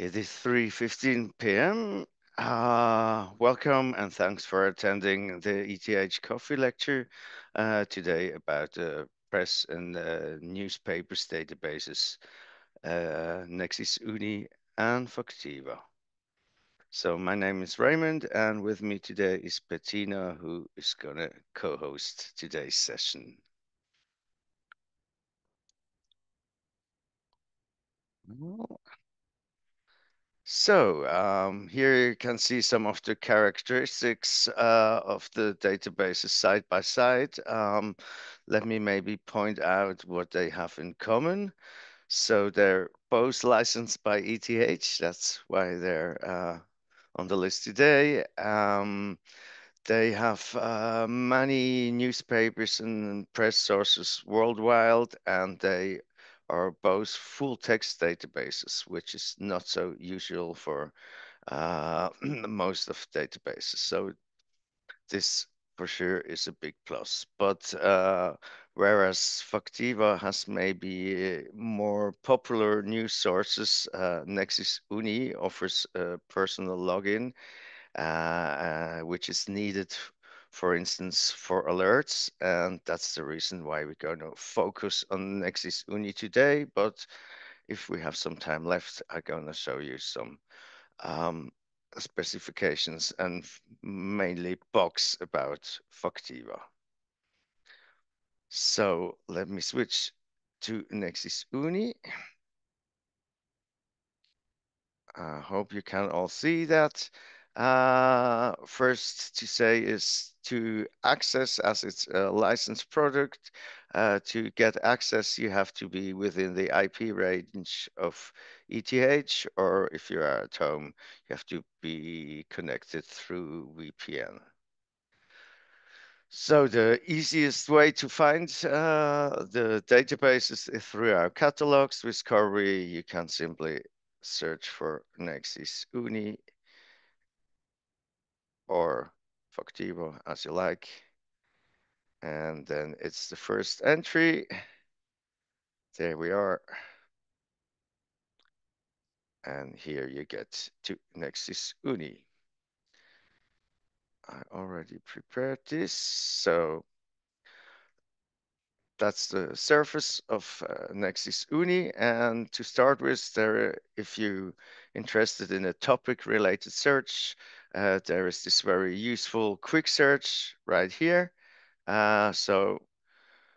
It is 3:15 p.m. Welcome and thanks for attending the ETH Coffee lecture today about press and newspapers databases, Nexis Uni and Factiva. So my name is Raymond, and with me today is Bettina, who is gonna co-host today's session. So here you can see some of the characteristics of the databases side by side. Let me maybe point out what they have in common. So they're both licensed by ETH. That's why they're on the list today. They have many newspapers and press sources worldwide, and they are both full text databases, which is not so usual for most of databases. So this for sure is a big plus. But whereas Factiva has maybe more popular news sources, Nexis Uni offers a personal login which is needed, for instance, for alerts. And that's the reason why we're going to focus on Nexis Uni today. But if we have some time left, I'm going to show you some um, specifications and mainly bugs about Factiva. So let me switch to Nexis Uni. I hope you can all see that. First to say is to access, as it's a licensed product, to get access, you have to be within the IP range of ETH, or if you're at home, you have to be connected through VPN. So the easiest way to find the databases is through our catalogs. With Discovery, you can simply search for Nexis Uni or Factivo as you like. And then it's the first entry. There we are. And here you get to Nexis Uni. I already prepared this. So that's the surface of Nexis Uni. And to start with, if you're interested in a topic-related search, there is this very useful quick search right here. So,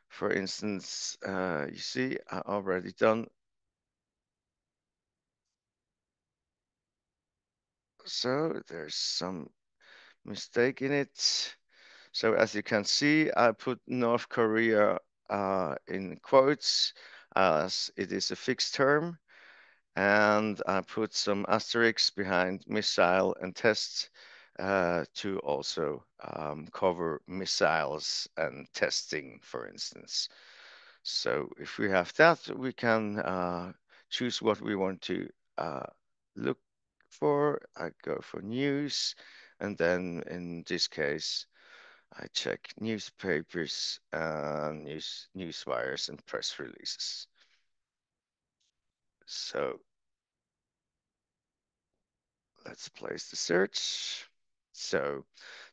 for instance, you see, I already done. So there's some mistake in it. So as you can see, I put North Korea in quotes as it is a fixed term. And I put some asterisks behind missile and tests to also cover missiles and testing, for instance. So if we have that, we can choose what we want to look for. I go for news, and then in this case, I check newspapers, news wires, and press releases. So let's place the search. So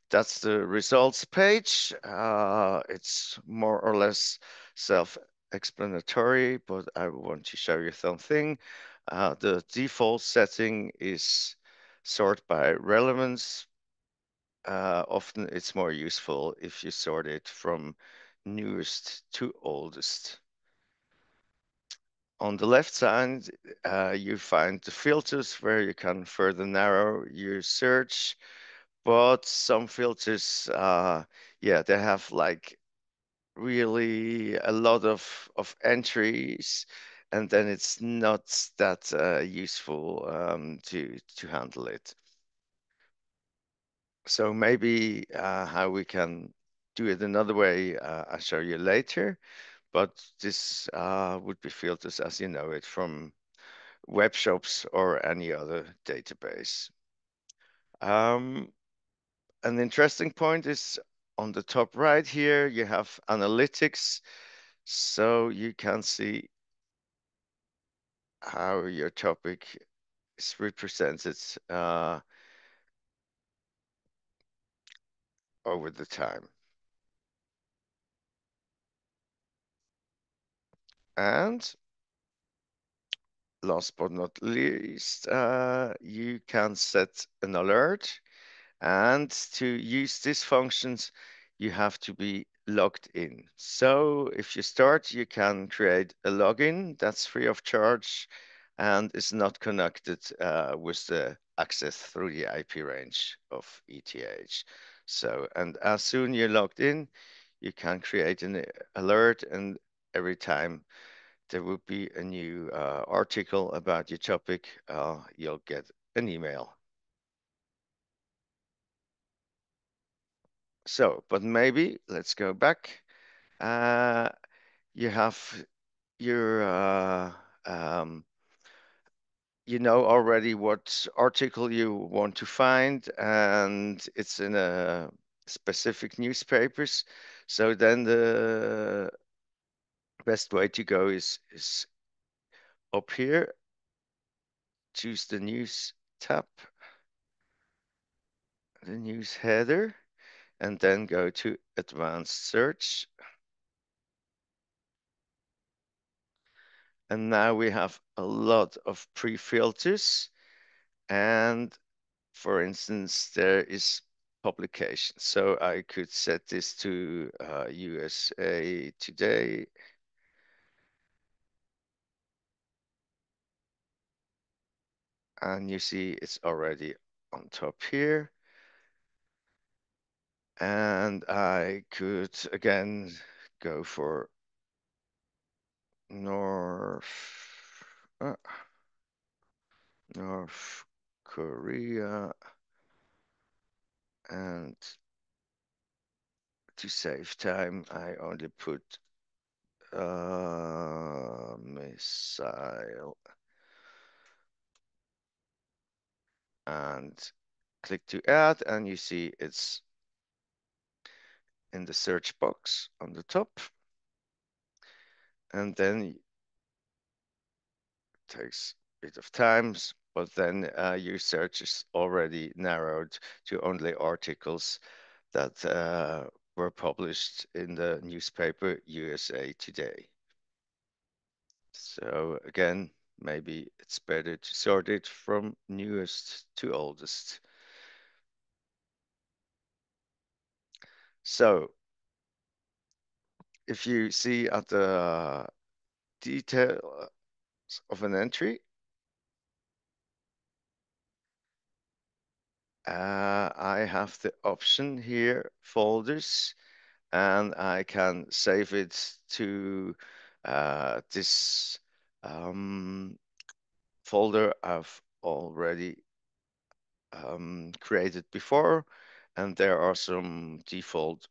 that's the results page. It's more or less self-explanatory, but I want to show you something. The default setting is sort by relevance. Often it's more useful if you sort it from newest to oldest. On the left side, you find the filters where you can further narrow your search, but some filters, yeah, they have like really a lot of entries, and then it's not that useful to handle it. So maybe how we can do it another way, I'll show you later. But this would be filters as you know it from web shops or any other database. Um, an interesting point is on the top right here, you have analytics. So you can see how your topic is represented over the time. And last but not least, you can set an alert. And to use these functions, you have to be logged in. So if you start, you can create a login that's free of charge and is not connected with the access through the IP range of ETH. So, and as soon you're logged in, you can create an alert, and every time there will be a new article about your topic, you'll get an email. So, but maybe let's go back. Uh, you have your, you know already what article you want to find, and it's in a specific newspapers. So then the best way to go is up here, choose the news tab, the news header, and then go to advanced search. And now we have a lot of pre-filters. And for instance, there is publication. So I could set this to USA Today. And you see it's already on top here. And I could again go for North, uh, North Korea, and to save time, I only put missile and click to add, and you see it's in the search box on the top. And then it takes a bit of time, but then your search is already narrowed to only articles that were published in the newspaper USA Today. So again, maybe it's better to sort it from newest to oldest. So if you see at the details of an entry, I have the option here, folders, and I can save it to this folder I've already created before, and there are some default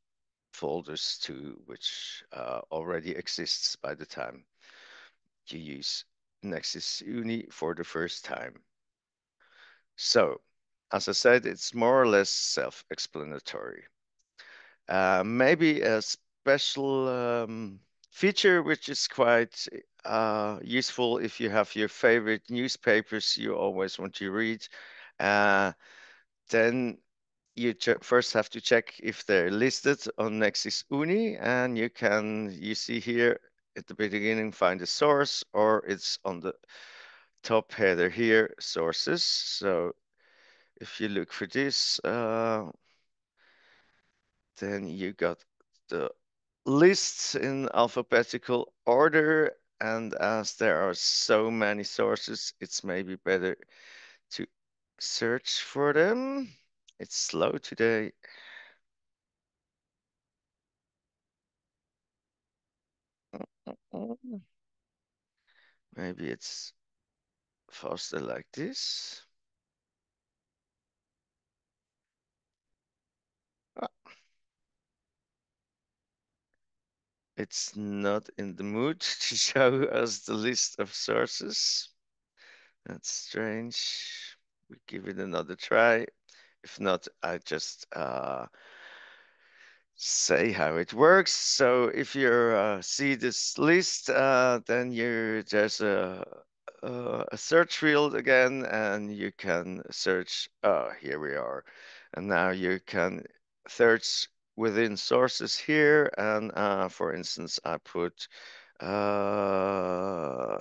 folders too, which already exists by the time you use Nexis Uni for the first time. So, as I said, it's more or less self-explanatory. Maybe a special feature which is quite useful if you have your favorite newspapers you always want to read. Uh, then you first have to check if they're listed on Nexis Uni, and you see here at the beginning find a source, or it's on the top header here, sources. So if you look for this, then you got the lists in alphabetical order, and as there are so many sources, it's maybe better to search for them. It's slow today. Maybe it's faster like this. Ah, it's not in the mood to show us the list of sources. That's strange. We give it another try. If not, I just say how it works. So if you see this list, then there's a search field again, and you can search. Here we are, and now you can search within sources here. And for instance, I put uh,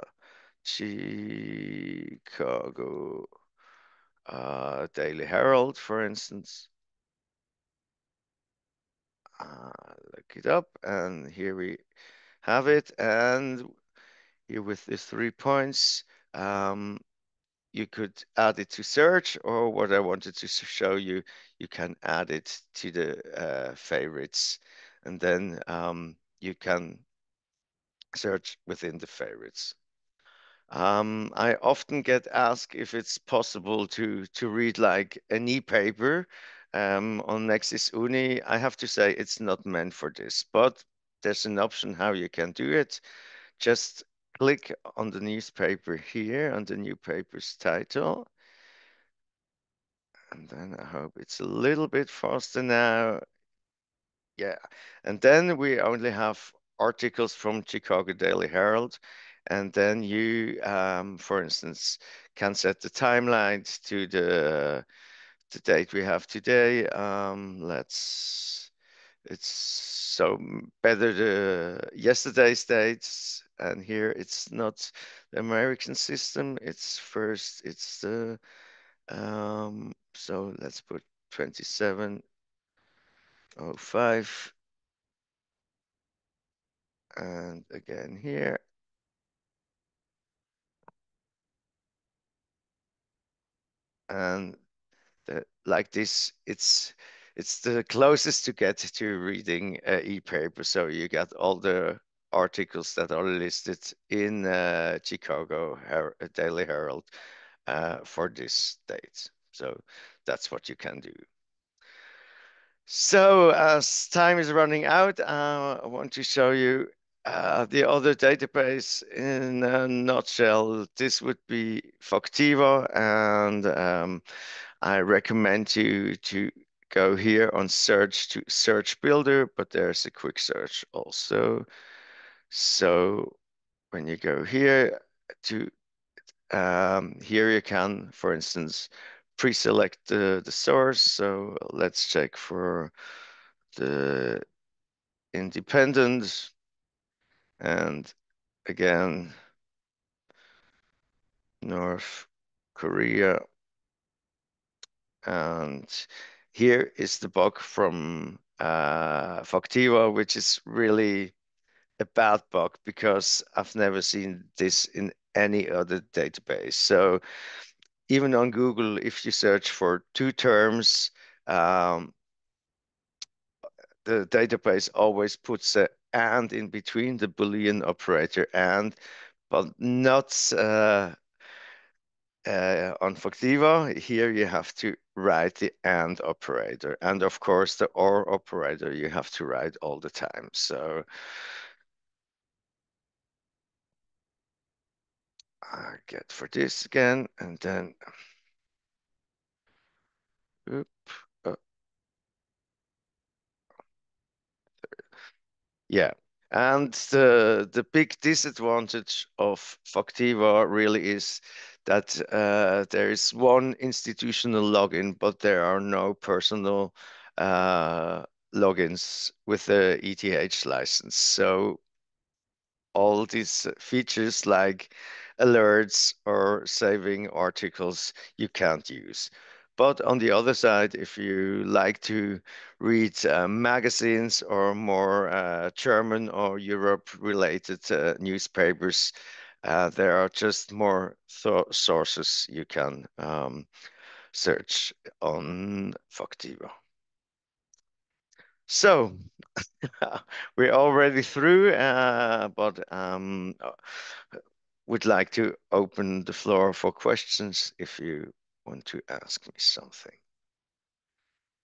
Chicago Daily Herald, for instance. Uh, Look it up, and here we have it. And here with these 3 points, you could add it to search, or what I wanted to show you, you can add it to the favorites, and then you can search within the favorites. I often get asked if it's possible to read like an e-paper on Nexis Uni. I have to say it's not meant for this, but there's an option how you can do it. Just click on the newspaper here, on the new paper's title. And then I hope it's a little bit faster now. Yeah. And then we only have articles from Chicago Daily Herald. And then you, for instance, can set the timeline to the date we have today. It's so better the yesterday's dates. And here it's not the American system. It's the, so let's put 2705. And again here, and like this, it's the closest to get to reading e-paper. So you get all the articles that are listed in Chicago Daily Herald for this date. So that's what you can do. So as time is running out, I want to show you the other database in a nutshell. This would be Factiva, and I recommend you to go here on search to search builder, but there's a quick search also. So when you go here to here you can, for instance, pre-select the source. So let's check for the independent, and again, North Korea. And here is the bug from Factiva, which is really a bad bug because I've never seen this in any other database. So even on Google, if you search for two terms, the database always puts a and in between the Boolean operator and, but not on Factiva. Here you have to write the and operator. And of course, the or operator you have to write all the time. So I get for this again, and then, oop, uh, yeah. And the big disadvantage of Factiva really is that there is one institutional login, but there are no personal logins with the ETH license. So all these features like alerts or saving articles you can't use. But on the other side, if you like to read magazines or more German or Europe related newspapers, there are just more sources you can search on Factiva. So we're already through, but would like to open the floor for questions if you want to ask me something.